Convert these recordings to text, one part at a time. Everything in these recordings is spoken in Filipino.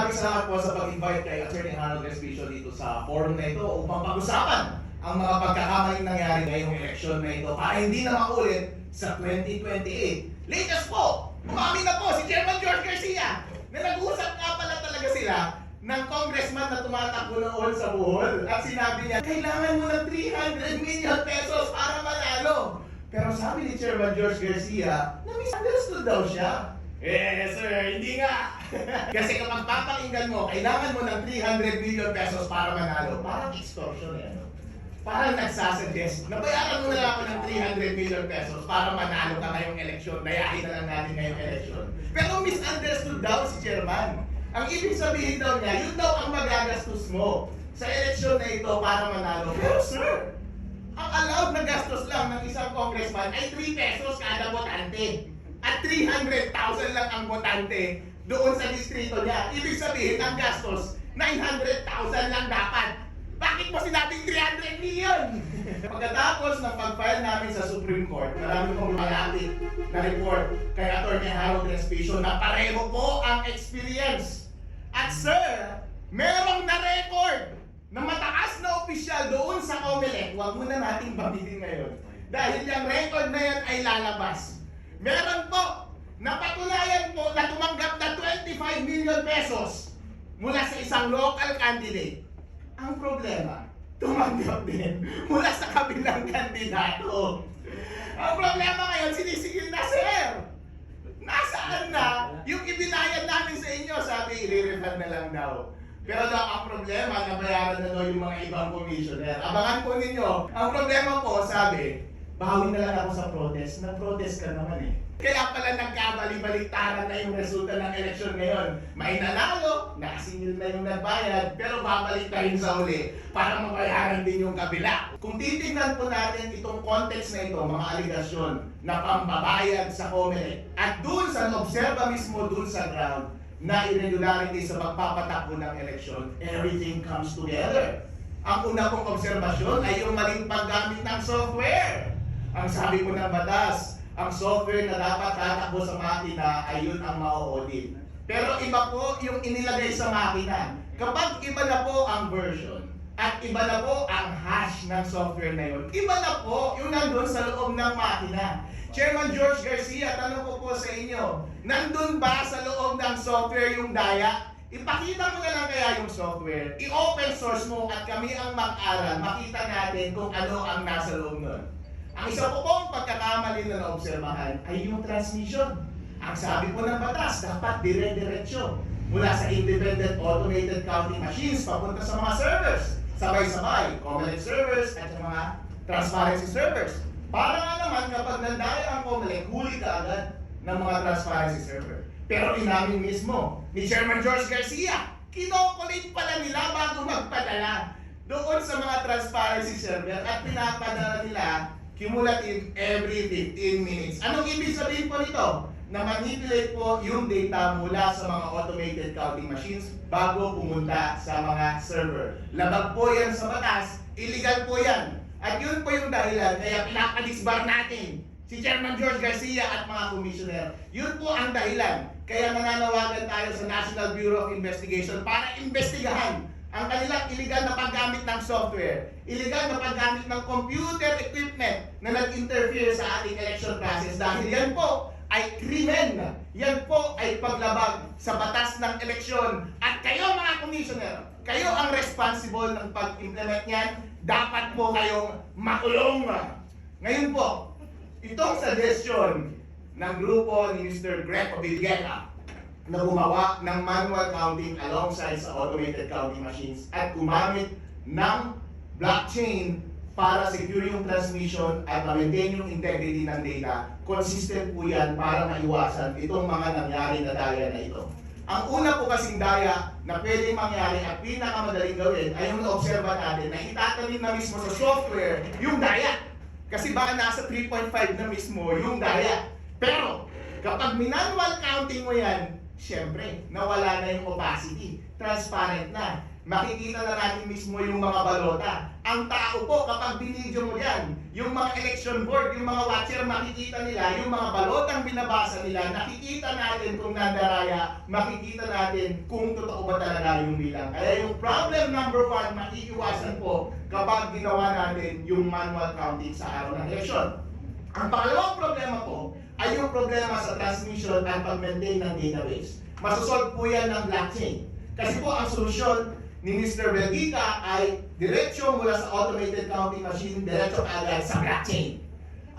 Maraming salamat po sa pag-invite kay Attorney Harold Respicio dito sa forum na ito upang pag-usapan ang mga pagkakamaling nangyari ngayong eleksyon na ito para hindi na makulit sa 2028. Latest po, umamin na po si Chairman George Garcia na nag-uusap nga pala talaga sila ng congressman na tumatakbo noon sa Bohol at sinabi niya, kailangan mo ng 300 million pesos para manalo. Pero sabi ni Chairman George Garcia na misunderstood daw siya. Sir, hindi nga. Kasi kapag papakinggan mo, kailangan mo ng 300 million pesos para manalo. Parang extortion yan. Parang nagsasuggest, nabayaran mo na lang ako ng 300 million pesos para manalo ka ngayong eleksyon. Dayahin na lang natin ngayong eleksyon. Pero misunderstood daw si Chairman. Ang ibig sabihin daw niya, yun daw ang magagastos mo sa eleksyon na ito para manalo. Pero sir, ang allowed na gastos lang ng isang congressman ay 3 pesos kada botante. At 300,000 lang ang botante doon sa distrito niya. Ibig sabihin, ang gastos, 900,000 lang dapat. Bakit mo sinabing 300 million? Pagkatapos ng pag-file namin sa Supreme Court, marami kong malapit na report kay Atty. Harold Respicio na pareho po ang experience. At sir, merong na-record na mataas na opisyal doon sa COMELEC. Huwag muna nating bamitin ngayon. Dahil yung record na yan ay lalabas. Meron po, napatunayan po na tumanggap na 25 million pesos mula sa isang local candidate. Ang problema, tumanggap din mula sa kabilang kandidato. Ang problema ngayon, sinisigil na, sir. Nasaan na yung ibinayad namin sa inyo? Sabi, i-refund na lang daw. Pero daw ang problema, nabayaran na daw yung mga ibang commissioner. Abangan po ninyo. Ang problema po, sabi, bawi na lang ako sa protest. Nag-protest ka naman eh. Kaya pala nagkabali-baliktaran na yung resulta ng eleksyon ngayon. May nanalo, nakasingil na yung nagbayad, pero babalik na rin sa uli para mabayaran din yung kabila. Kung titignan po natin itong context na ito, mga aligasyon na pambabayad sa COMELEC, at dun sa obserba mismo dun sa ground, na irregularity sa pagpapatakbo ng eleksyon, everything comes together. Ang una kong obserbasyon ay yung maling paggamit ng software. Ang sabi po ng batas, ang software na dapat tatakbo sa makina ay yun ang ma-audit. Pero iba po yung inilagay sa makina. Kapag iba na po ang version at iba na po ang hash ng software na yun, iba na po yung nandun sa loob ng makina. Chairman George Garcia, tanong ko po sa inyo, nandun ba sa loob ng software yung daya? Ipakita mo na lang kaya yung software, i-open source mo at kami ang mag-aral, makita natin kung ano ang nasa loob nun. Ang isa po pong pagkakamali na naobserbahan ay yung transmission. Ang sabi po ng batas, dapat dire-diretso mula sa independent automated counting machines papunta sa mga servers. Sabay-sabay, COMELEC servers at sa mga transparency servers. Para nga naman kapag nandaya ang COMELEC, huli ka agad ng mga transparency server. Pero inamin mismo ni Chairman George Garcia, kinokolate pala nila bago magpadala doon sa mga transparency server at pinapadala nila cumulative every 15 minutes. Anong ibig sabihin po nito? Na manipulate po yung data mula sa mga automated counting machines bago pumunta sa mga server. Labag po yan sa batas, illegal po yan. At yun po yung dahilan kaya pinapalisbar natin si Chairman George Garcia at mga commissioner. Yun po ang dahilan kaya nananawagan tayo sa National Bureau of Investigation para investigahan ang kanilang illegal na paggamit ng software, illegal na paggamit ng computer equipment na nag-interfere sa ating election process dahil yan po ay krimen. Yan po ay paglabag sa batas ng eleksyon. At kayo mga commissioner, kayo ang responsible ng pag-implement niyan. Dapat po kayong makulong. Ngayon po, itong suggestion ng grupo ni Mr. Greg Obilgueta na gumawa ng manual counting alongside sa automated counting machines at gumamit ng blockchain para secure yung transmission at ma-maintain yung integrity ng data, consistent po yan para maiwasan itong mga nangyari na daya na ito. Ang una po kasing daya na pwedeng mangyari at pinakamadaling gawin ay yung na-observa natin na itatanim na mismo sa software yung daya. Kasi baka nasa 3.5 na mismo yung daya. Pero kapag manual counting mo yan, Siyempre, nawala na yung opacity. Transparent na. Makikita na natin mismo yung mga balota. Ang tao po, kapag binidyo mo yan, yung mga election board, yung mga watcher, makikita nila, yung mga balotang binabasa nila, nakikita natin kung nandaraya, makikita natin kung totoo ba talaga yung bilang. Kaya yung problem number 1, maiiwasan po kapag ginawa natin yung manual counting sa araw ng election. Ang pangalawang problema po ay yung problema sa transmission at pag-maintain ng database. Masosolve po yan ng blockchain. Kasi po ang solusyon ni Mr. Belgica ay diretsyo mula sa automated counting machine, diretsyo agad sa blockchain.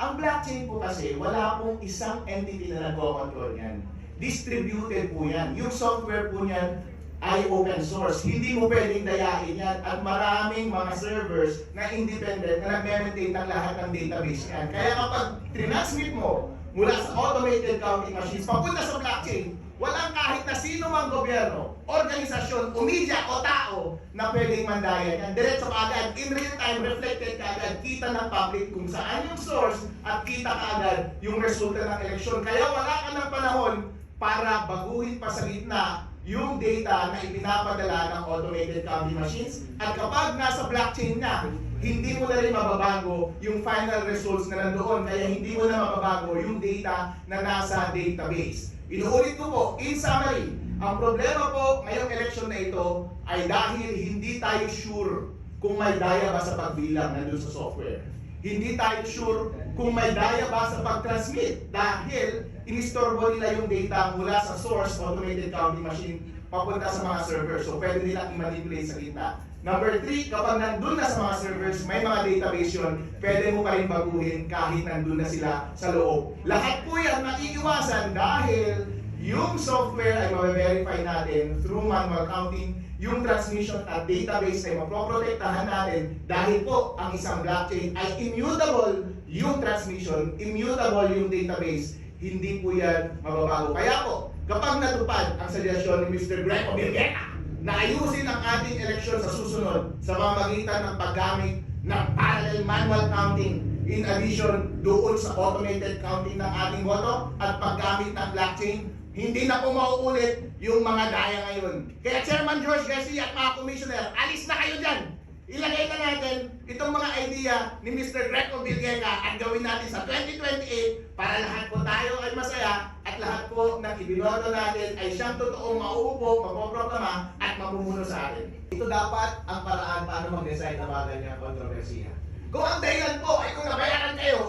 Ang blockchain po kasi, wala pong isang entity na nagko-control yan. Distributed po yan. Yung software po niyan ay open source. Hindi mo pwedeng dayain yan at maraming mga servers na independent na nag-maintain ng lahat ng database yan. Kaya kapag transmit mo mula sa automated counting machines papunta sa blockchain, walang kahit na sino mang gobyerno, organisasyon, o media o tao na pwedeng mandaya yan. Diretso kaagad, in real time, reflected kaagad, kita ng public kung saan yung source at kita kaagad yung resulta ng eleksyon. Kaya wala ka ng panahon para baguhin pa sa gitna yung data na ipinapadala ng automated counting machines. At kapag nasa blockchain na, hindi mo na rin mababago yung final results na nandoon. Kaya hindi mo na mababago yung data na nasa database. Inuulit ko po, in summary, ang problema po ngayong election na ito ay dahil hindi tayo sure kung may daya ba sa pagbilang nandun sa software. Hindi tayo sure kung may daya ba sa pag-transmit dahil inistorbo nila yung data mula sa source automated counting machine papunta sa mga servers. So pwede nilang i-manipulate sa gitna. Number 3, kapag nandun na sa mga servers, may mga database yun, pwede mo pa rin baguhin kahit nandun na sila sa loob. Lahat po yan maiiwasan dahil yung software ay ma-verify natin through manual counting, yung transmission at database ay maproprotektahan natin dahil po ang isang blockchain ay immutable yung transmission, immutable yung database, hindi po yan mababago. Kaya po, kapag natupad ang suggestion ni Mr. Greco Bilgueta na ayusin ang ating eleksyon sa susunod sa pamamagitan ng paggamit ng parallel manual counting in addition doon sa automated counting ng ating boto at paggamit ng blockchain, hindi na po mauulit yung mga daya ngayon. Kaya Chairman George Garcia at mga commissioner, alis na kayo dyan! Ilagay na natin itong mga idea ni Mr. Greco Bilgueta at gawin natin sa 2028 para lahat po tayo ay masaya at lahat po ng ibinoto natin ay siyang totoong mauupo, mapoproklama at mamumuno sa atin. Ito dapat ang paraan paano mag-decide ng mga ganyang kontrobersiya. Kung ang dahilan po ay kung nabayaran kayo,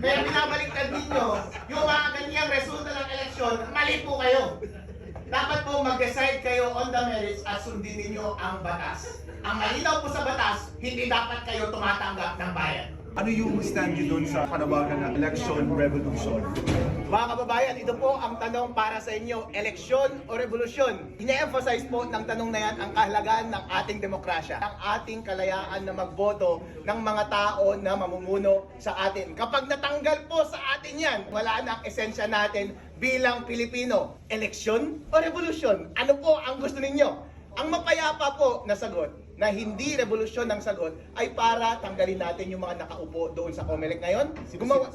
kaya binabaliktad ninyo yung mga ganyang resulta ng eleksyon, mali po kayo. Dapat po mag-decide kayo on the merits at sundin ninyo ang batas. Ang malinaw po sa batas, hindi dapat kayo tumatanggap ng bayan. Ano yung stand nyo doon sa panawagan ng election revolution? Mga kababayan, ito po ang tanong para sa inyo, eleksyon o revolusyon? Ine-emphasize po ng tanong na yan ang kahalagahan ng ating demokrasya, ang ating kalayaan na magboto ng mga tao na mamumuno sa atin. Kapag natanggal po sa atin yan, wala na ang esensya natin bilang Pilipino. Eleksyon o revolusyon? Ano po ang gusto ninyo? Ang mapayapa po na sagot na hindi revolusyon ng sagot ay para tanggalin natin yung mga nakaupo doon sa COMELEC ngayon. Gumawa,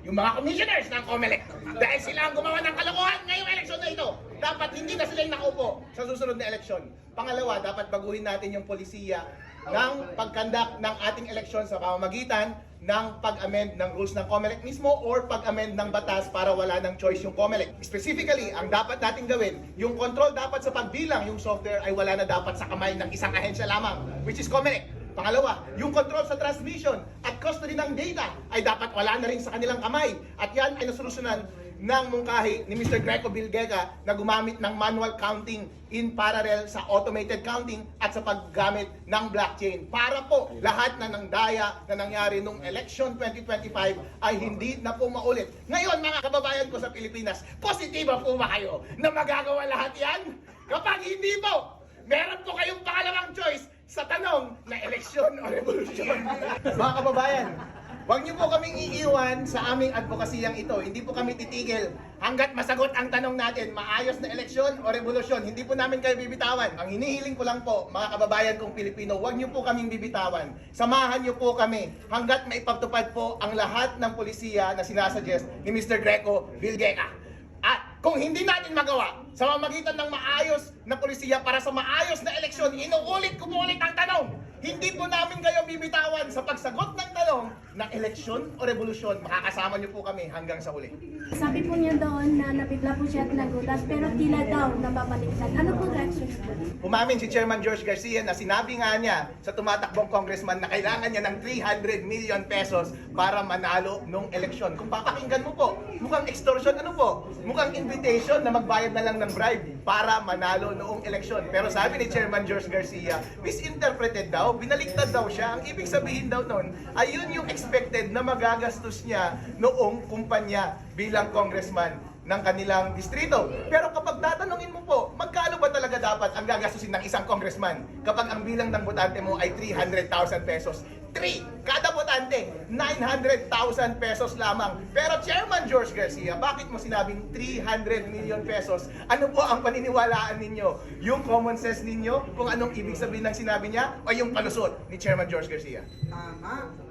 yung mga commissioners ng COMELEC. Dahil sila ang gumawa ng kalokohan ngayong eleksyon na ito. Dapat hindi na sila yung nakaupo sa susunod na eleksyon. Pangalawa, dapat baguhin natin yung polisiya ng pagkandak ng ating eleksyon sa pamamagitan ng pag-amend ng rules ng COMELEC mismo or pag-amend ng batas para wala ng choice yung COMELEC. Specifically, ang dapat nating gawin, yung control dapat sa pagbilang, yung software ay wala na dapat sa kamay ng isang ahensya lamang, which is COMELEC. Pangalawa, yung control sa transmission at custody ng data ay dapat wala na rin sa kanilang kamay. At yan ay nasolusyonan ng mungkahi ni Mr. Greco Bilgueta na gumamit ng manual counting in parallel sa automated counting at sa paggamit ng blockchain para po lahat na ng daya na nangyari nung election 2025 ay hindi na po maulit. Ngayon mga kababayan ko sa Pilipinas, positibo po ba kayo na magagawa lahat yan? Kapag hindi po, meron po kayong pangalawang choice sa tanong na eleksyon o revolusyon. Mga kababayan, huwag niyo po kaming iiwan sa aming advokasiyang ito. Hindi po kami titigil hanggat masagot ang tanong natin, maayos na eleksyon o revolusyon. Hindi po namin kayo bibitawan. Ang hinihiling ko lang po, mga kababayan kong Pilipino, huwag niyo po kaming bibitawan. Samahan niyo po kami hanggat maipagtupad po ang lahat ng polisiya na sinasuggest ni Mr. Greco Bilgueta. At kung hindi natin magawa, sa pamamagitan ng maayos na polisiya para sa maayos na eleksyon. Inuulit ko po ulit ang tanong. Hindi po namin kayo bibitawan sa pagsagot ng tanong ng eleksyon o revolusyon. Makakasama niyo po kami hanggang sa uli. Sabi po niya doon na nabigla po siya at nagulat pero tila daw nababaliktad. Ano po reaction niyo? Umamin si Chairman George Garcia na sinabi nga niya sa tumatakbong congressman na kailangan niya ng 300 million pesos para manalo nung eleksyon. Kung papakinggan mo po, mukhang extortion, ano po? Mukhang invitation na magbayad na lang ng bribe para manalo noong eleksyon. Pero sabi ni Chairman George Garcia, misinterpreted daw, binaliktad daw siya. Ang ibig sabihin daw noon, ayun yung expected na magagastos niya noong kumpanya bilang congressman ng kanilang distrito. Pero kapag tatanungin mo po, magkano ba talaga dapat ang gagastusin ng isang congressman kapag ang bilang ng botante mo ay 300,000 pesos? 3! Kada botante, 900,000 pesos lamang. Pero Chairman George Garcia, bakit mo sinabing 300 million pesos? Ano po ang paniniwalaan ninyo? Yung common sense ninyo? Kung anong ibig sabihin ng sinabi niya? O yung palusot ni Chairman George Garcia? Tama.